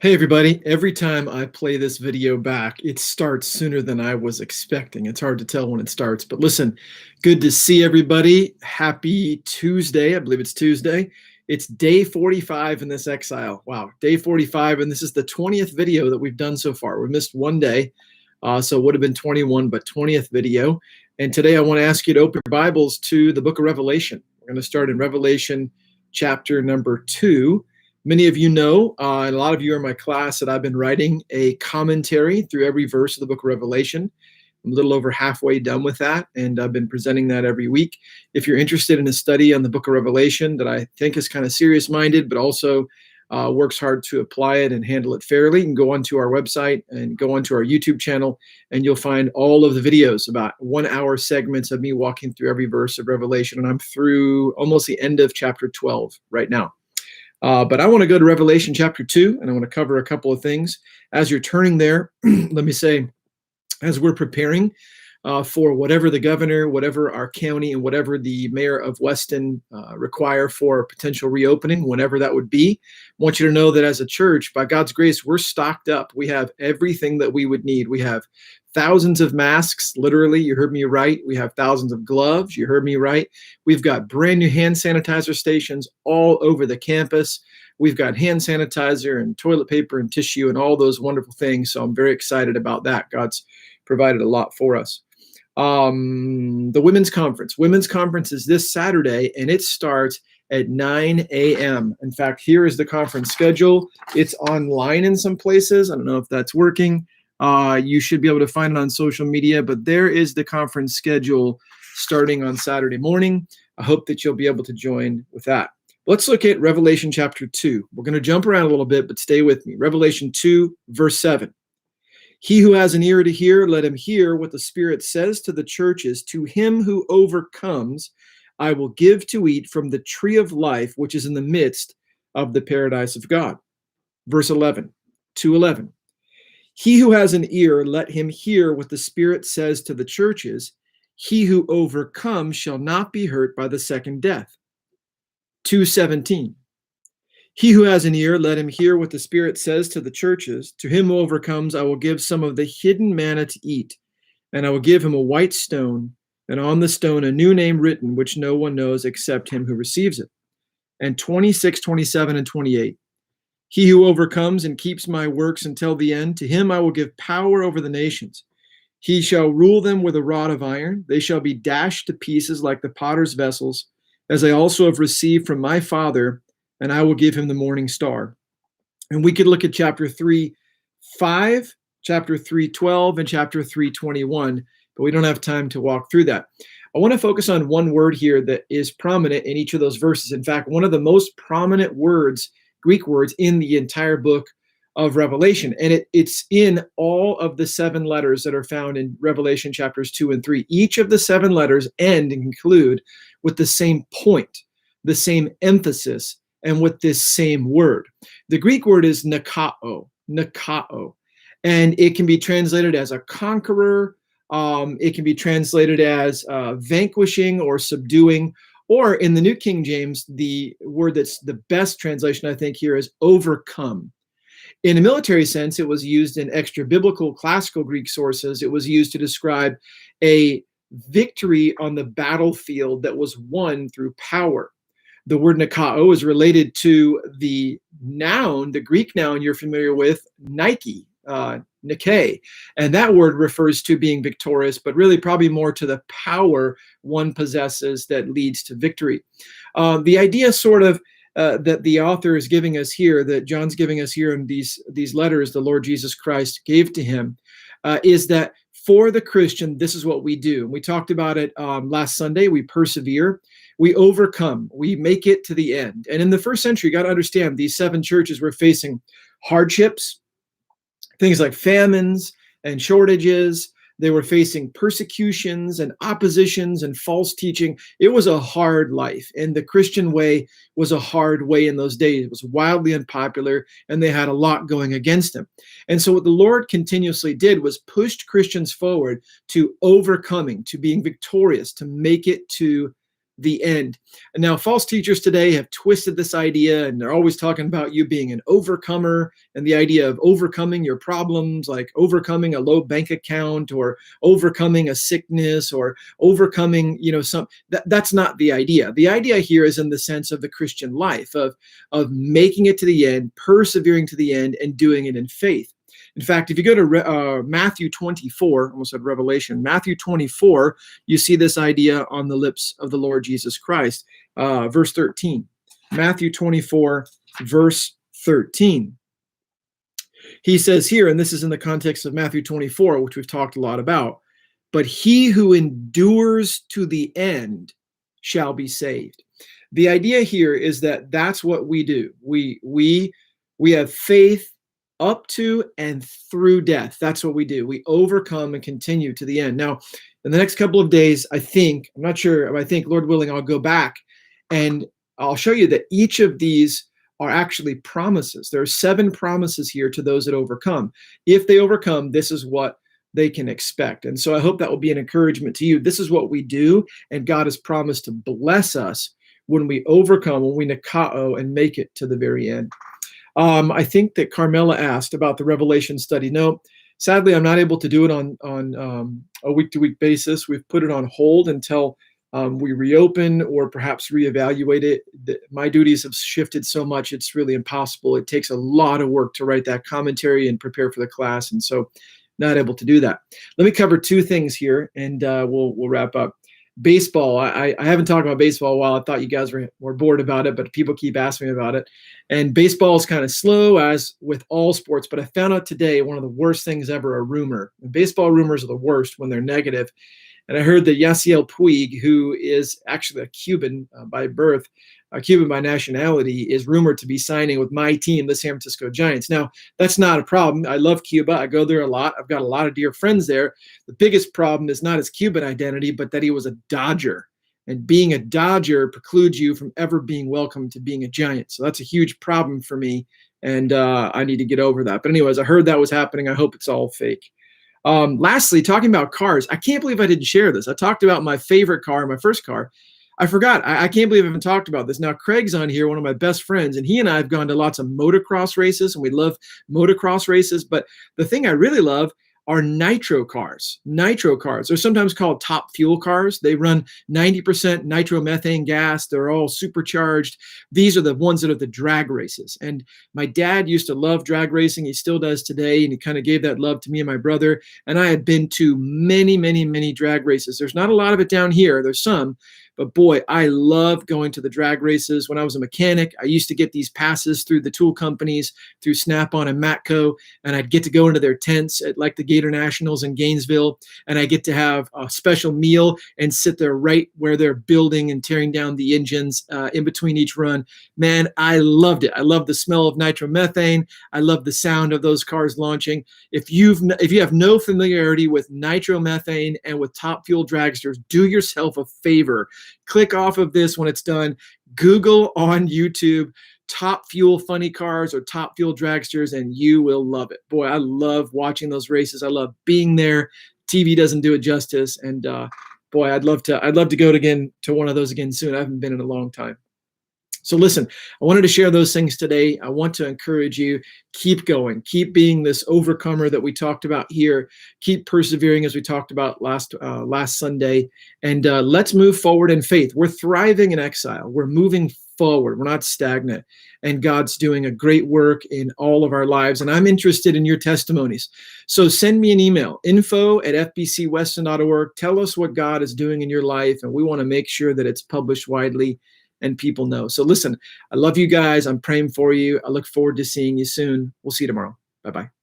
Hey everybody, every time I play this video back, it starts sooner than I was expecting. It's hard to tell when it starts, but listen, good to see everybody. Happy Tuesday. I believe it's Tuesday. It's day 45 in this Exile. Wow, day 45, and this is the 20th video that we've done so far. We missed one day, so it would have been 21, but 20th video. And today I want to ask you to open your Bibles to the book of Revelation. We're going to start in Revelation chapter number 2. Many of you know, and a lot of you are in my class, that I've been writing a commentary through every verse of the book of Revelation. I'm a little over halfway done with that, and I've been presenting that every week. If you're interested in a study on the book of Revelation that I think is kind of serious-minded, but also works hard to apply it and handle it fairly, you can go onto our website and go onto our YouTube channel, and you'll find all of the videos, about 1-hour segments of me walking through every verse of Revelation, and I'm through almost the end of chapter 12 right now. But I want to go to Revelation chapter 2, and I want to cover a couple of things. As you're turning there, let me say, as we're preparing for whatever the governor, whatever our county, and whatever the mayor of Weston require for potential reopening, whenever that would be, I want you to know that as a church, by God's grace, we're stocked up. We have everything that we would need. We have thousands of masks, literally, you heard me right. We have thousands of gloves, you heard me right. We've got brand new hand sanitizer stations all over the campus. We've got hand sanitizer and toilet paper and tissue and all those wonderful things. So I'm very excited about that. God's provided a lot for us. The women's conference. Women's conference is this Saturday, and it starts at 9 a.m. In fact, here is the conference schedule. It's online in some places. I don't know if that's working. You should be able to find it on social media, but there is the conference schedule starting on Saturday morning. I hope that you'll be able to join with that. Let's look at Revelation chapter 2. We're going to jump around a little bit, but stay with me. Revelation 2, verse 7. He who has an ear to hear, let him hear what the Spirit says to the churches. To him who overcomes, I will give to eat from the tree of life, which is in the midst of the paradise of God. Verse 11, 2:11. He who has an ear, let him hear what the Spirit says to the churches. He who overcomes shall not be hurt by the second death. 2:17. He who has an ear, let him hear what the Spirit says to the churches. To him who overcomes, I will give some of the hidden manna to eat, and I will give him a white stone, and on the stone a new name written, which no one knows except him who receives it. And 26, 27, and 28. He who overcomes and keeps my works until the end, to him I will give power over the nations. He shall rule them with a rod of iron. They shall be dashed to pieces like the potter's vessels, as I also have received from my Father, and I will give him the morning star. And we could look at chapter 3:5, chapter 3:12, and chapter 3:21, but we don't have time to walk through that. I want to focus on one word here that is prominent in each of those verses. In fact, one of the most prominent words, Greek words, in the entire book of Revelation. And it's in all of the 7 letters that are found in Revelation chapters 2 and 3. Each of the 7 letters end and conclude with the same point, the same emphasis, and with this same word. The Greek word is nikao, and it can be translated as a conqueror. It can be translated as vanquishing or subduing, or in the New King James, the word that's the best translation, I think, here is overcome. In a military sense, it was used in extra-biblical classical Greek sources. It was used to describe a victory on the battlefield that was won through power. The word nikao is related to the noun, the Greek noun you're familiar with, Nike, Nike. And that word refers to being victorious, but really probably more to the power one possesses that leads to victory. The idea sort of that the author is giving us here, that John's giving us here in these letters the Lord Jesus Christ gave to him, is that for the Christian, this is what we do. We talked about it last Sunday. We persevere. We overcome. We make it to the end. And in the first century, you got to understand, these 7 churches were facing hardships, things like famines and shortages. They were facing persecutions and oppositions and false teaching. It was a hard life, and the Christian way was a hard way in those days. It was wildly unpopular, and they had a lot going against them. And so what the Lord continuously did was pushed Christians forward to overcoming, to being victorious, to make it to the end. And now false teachers today have twisted this idea, and they're always talking about you being an overcomer and the idea of overcoming your problems, like overcoming a low bank account or overcoming a sickness or overcoming, that's not the idea. The idea here is in the sense of the Christian life of making it to the end, persevering to the end, and doing it in faith. In fact, if you go to Matthew 24, almost said Revelation, Matthew 24, you see this idea on the lips of the Lord Jesus Christ. Verse 13. Matthew 24, verse 13. He says here, and this is in the context of Matthew 24, which we've talked a lot about, but he who endures to the end shall be saved. The idea here is that that's what we do. We have faith up to and through death. That's what we do. We overcome and continue to the end. Now, in the next couple of days, I'm not sure, I think, Lord willing, I'll go back and I'll show you that each of these are actually promises. There are 7 promises here to those that overcome. If they overcome, this is what they can expect. And so I hope that will be an encouragement to you. This is what we do, and God has promised to bless us when we overcome, when we nikao and make it to the very end. I think that Carmela asked about the Revelation study. No, sadly, I'm not able to do it on a week-to-week basis. We've put it on hold until we reopen or perhaps reevaluate it. My duties have shifted so much, it's really impossible. It takes a lot of work to write that commentary and prepare for the class, and so not able to do that. Let me cover 2 things here, and we'll wrap up. Baseball. I haven't talked about baseball a while. I thought you guys were bored about it, but people keep asking me about it. And baseball is kind of slow, as with all sports. But I found out today one of the worst things ever, a rumor. And baseball rumors are the worst when they're negative. And I heard that Yasiel Puig, who is actually a Cuban by birth, a Cuban by nationality, is rumored to be signing with my team, the San Francisco Giants. Now, that's not a problem. I love Cuba. I go there a lot. I've got a lot of dear friends there. The biggest problem is not his Cuban identity, but that he was a Dodger. And being a Dodger precludes you from ever being welcome to being a Giant. So that's a huge problem for me, and I need to get over that. But anyways, I heard that was happening. I hope it's all fake. Lastly, talking about cars, I can't believe I didn't share this. I talked about my favorite car, my first car. I forgot. I can't believe I haven't talked about this. Now, Craig's on here, one of my best friends, and he and I have gone to lots of motocross races, and we love motocross races. But the thing I really love are nitro cars. Nitro cars. They're sometimes called top fuel cars. They run 90% nitromethane gas. They're all supercharged. These are the ones that are the drag races. And my dad used to love drag racing. He still does today. And he kind of gave that love to me and my brother. And I had been to many, many, many drag races. There's not a lot of it down here. There's some. But boy, I love going to the drag races. When I was a mechanic, I used to get these passes through the tool companies, through Snap-on and Matco, and I'd get to go into their tents at like the Gator Nationals in Gainesville, and I get to have a special meal and sit there right where they're building and tearing down the engines in between each run. Man, I loved it. I love the smell of nitromethane. I love the sound of those cars launching. If you have no familiarity with nitromethane and with top fuel dragsters, do yourself a favor. Click off of this when it's done. Google on YouTube top fuel funny cars or top fuel dragsters, and you will love it. Boy, I love watching those races. I love being there. TV doesn't do it justice, and boy, I'd love to go again to one of those again soon. I haven't been in a long time. So listen, I wanted to share those things today. I want to encourage you, keep going, keep being this overcomer that we talked about here, keep persevering as we talked about last Sunday, and let's move forward in faith. We're thriving in exile. We're moving forward. We're not stagnant, and God's doing a great work in all of our lives, and I'm interested in your testimonies. So send me an email, info@fbcweston.org. Tell us what God is doing in your life, and we want to make sure that it's published widely and people know. So listen, I love you guys. I'm praying for you. I look forward to seeing you soon. We'll see you tomorrow. Bye-bye.